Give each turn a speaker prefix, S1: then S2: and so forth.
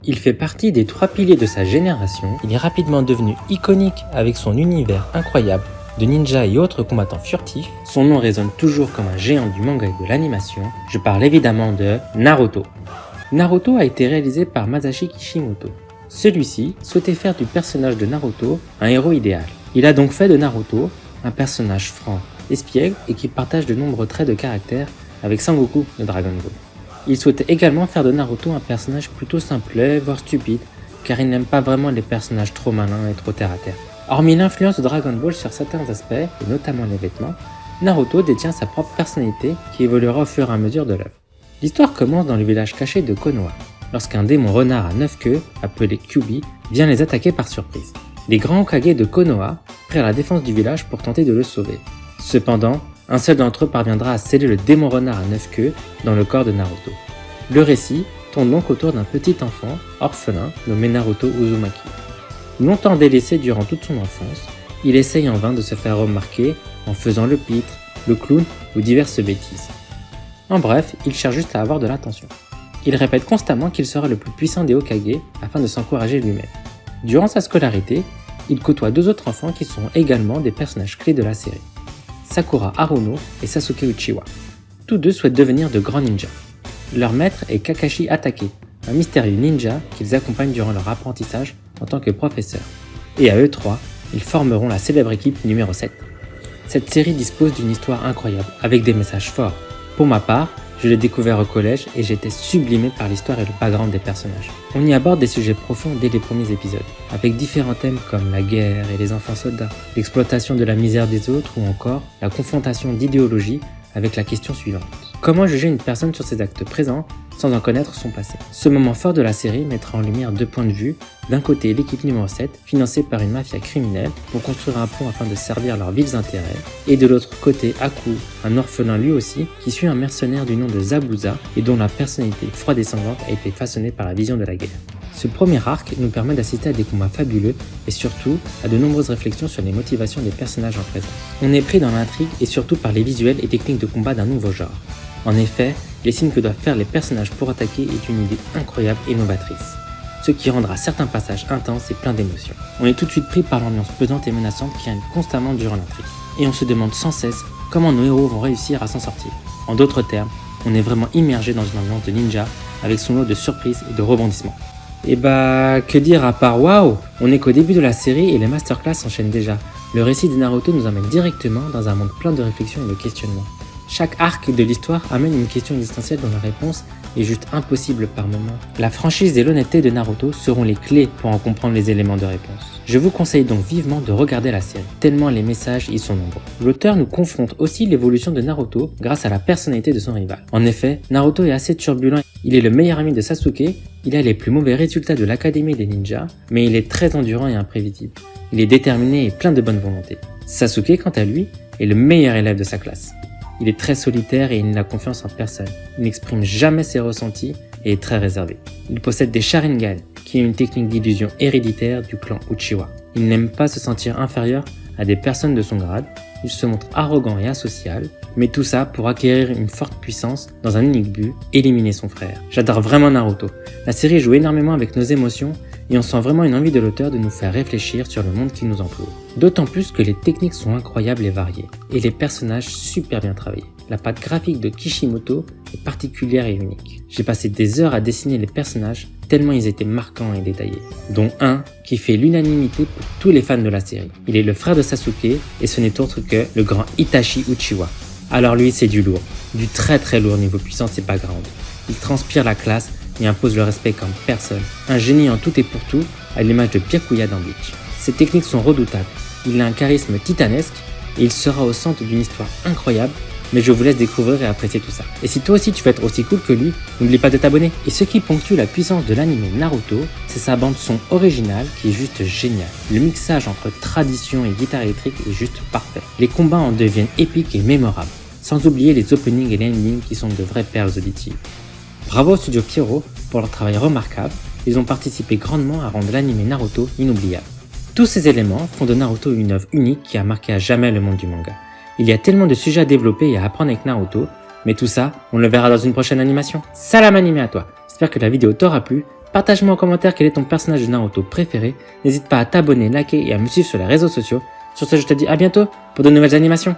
S1: Il fait partie des 3 piliers de sa génération, il est rapidement devenu iconique avec son univers incroyable de ninjas et autres combattants furtifs. Son nom résonne toujours comme un géant du manga et de l'animation, je parle évidemment de Naruto. Naruto a été réalisé par Masashi Kishimoto. Celui-ci souhaitait faire du personnage de Naruto un héros idéal. Il a donc fait de Naruto un personnage franc, espiègle et qui partage de nombreux traits de caractère avec Sangoku de Dragon Ball. Il souhaitait également faire de Naruto un personnage plutôt simplet, voire stupide, car il n'aime pas vraiment les personnages trop malins et trop terre-à-terre. Hormis l'influence de Dragon Ball sur certains aspects, et notamment les vêtements, Naruto détient sa propre personnalité qui évoluera au fur et à mesure de l'œuvre. L'histoire commence dans le village caché de Konoha, lorsqu'un démon renard à 9 queues, appelé Kyuubi, vient les attaquer par surprise. Les grands Hokage de Konoha prirent la défense du village pour tenter de le sauver. Cependant, un seul d'entre eux parviendra à sceller le démon renard à 9 queues dans le corps de Naruto. Le récit tourne donc autour d'un petit enfant, orphelin, nommé Naruto Uzumaki. Longtemps délaissé durant toute son enfance, il essaye en vain de se faire remarquer en faisant le pitre, le clown ou diverses bêtises. En bref, il cherche juste à avoir de l'attention. Il répète constamment qu'il sera le plus puissant des Hokage afin de s'encourager lui-même. Durant sa scolarité, il côtoie 2 autres enfants qui sont également des personnages clés de la série, Sakura Haruno et Sasuke Uchiwa. Tous deux souhaitent devenir de grands ninjas. Leur maître est Kakashi Hatake, un mystérieux ninja qu'ils accompagnent durant leur apprentissage en tant que professeur. Et à eux 3, ils formeront la célèbre équipe numéro 7. Cette série dispose d'une histoire incroyable, avec des messages forts. Pour ma part, je l'ai découvert au collège et j'étais sublimé par l'histoire et le background des personnages. On y aborde des sujets profonds dès les premiers épisodes, avec différents thèmes comme la guerre et les enfants soldats, l'exploitation de la misère des autres ou encore la confrontation d'idéologies avec la question suivante. Comment juger une personne sur ses actes présents sans en connaître son passé? Ce moment fort de la série mettra en lumière 2 points de vue. D'un côté, l'équipe numéro 7, financée par une mafia criminelle pour construire un pont afin de servir leurs vifs intérêts, et de l'autre côté, Aku, un orphelin lui aussi, qui suit un mercenaire du nom de Zabuza et dont la personnalité froide et sanglante a été façonnée par la vision de la guerre. Ce premier arc nous permet d'assister à des combats fabuleux et surtout à de nombreuses réflexions sur les motivations des personnages en présence. On est pris dans l'intrigue et surtout par les visuels et techniques de combat d'un nouveau genre. En effet, les signes que doivent faire les personnages pour attaquer est une idée incroyable et novatrice, ce qui rendra certains passages intenses et pleins d'émotions. On est tout de suite pris par l'ambiance pesante et menaçante qui règne constamment durant l'intrigue, et on se demande sans cesse comment nos héros vont réussir à s'en sortir. En d'autres termes, on est vraiment immergé dans une ambiance de ninja avec son lot de surprises et de rebondissements. Et que dire à part waouh, on est qu'au début de la série et les masterclass s'enchaînent déjà. Le récit de Naruto nous emmène directement dans un monde plein de réflexions et de questionnements. Chaque arc de l'histoire amène une question existentielle dont la réponse est juste impossible par moments. La franchise et l'honnêteté de Naruto seront les clés pour en comprendre les éléments de réponse. Je vous conseille donc vivement de regarder la série, tellement les messages y sont nombreux. L'auteur nous confronte aussi l'évolution de Naruto grâce à la personnalité de son rival. En effet, Naruto est assez turbulent, il est le meilleur ami de Sasuke, il a les plus mauvais résultats de l'académie des ninjas, mais il est très endurant et imprévisible. Il est déterminé et plein de bonne volonté. Sasuke, quant à lui, est le meilleur élève de sa classe. Il est très solitaire et il n'a confiance en personne. Il n'exprime jamais ses ressentis et est très réservé. Il possède des Sharingan, qui est une technique d'illusion héréditaire du clan Uchiwa. Il n'aime pas se sentir inférieur à des personnes de son grade. Il se montre arrogant et asocial, mais tout ça pour acquérir une forte puissance dans un unique but, éliminer son frère. J'adore vraiment Naruto. La série joue énormément avec nos émotions et on sent vraiment une envie de l'auteur de nous faire réfléchir sur le monde qui nous entoure. D'autant plus que les techniques sont incroyables et variées, et les personnages super bien travaillés. La patte graphique de Kishimoto est particulière et unique. J'ai passé des heures à dessiner les personnages tellement ils étaient marquants et détaillés, dont un qui fait l'unanimité pour tous les fans de la série. Il est le frère de Sasuke et ce n'est autre que le grand Itachi Uchiwa. Alors lui c'est du lourd, du très très lourd niveau puissance et background. Il transpire la classe et impose le respect comme personne. Un génie en tout et pour tout, à l'image de Byakuya dans Bleach. Ses techniques sont redoutables, il a un charisme titanesque et il sera au centre d'une histoire incroyable, mais je vous laisse découvrir et apprécier tout ça. Et si toi aussi tu veux être aussi cool que lui, n'oublie pas de t'abonner. Et ce qui ponctue la puissance de l'anime Naruto, c'est sa bande son originale qui est juste géniale. Le mixage entre tradition et guitare électrique est juste parfait. Les combats en deviennent épiques et mémorables, sans oublier les openings et les endings qui sont de vraies perles auditives. Bravo au studio Pierrot pour leur travail remarquable, ils ont participé grandement à rendre l'anime Naruto inoubliable. Tous ces éléments font de Naruto une œuvre unique qui a marqué à jamais le monde du manga. Il y a tellement de sujets à développer et à apprendre avec Naruto, mais tout ça, on le verra dans une prochaine animation. Salam animé à toi! J'espère que la vidéo t'aura plu, Partage-moi en commentaire quel est ton personnage de Naruto préféré. N'hésite pas à t'abonner, liker et à me suivre sur les réseaux sociaux. Sur ce, je te dis à bientôt pour de nouvelles animations.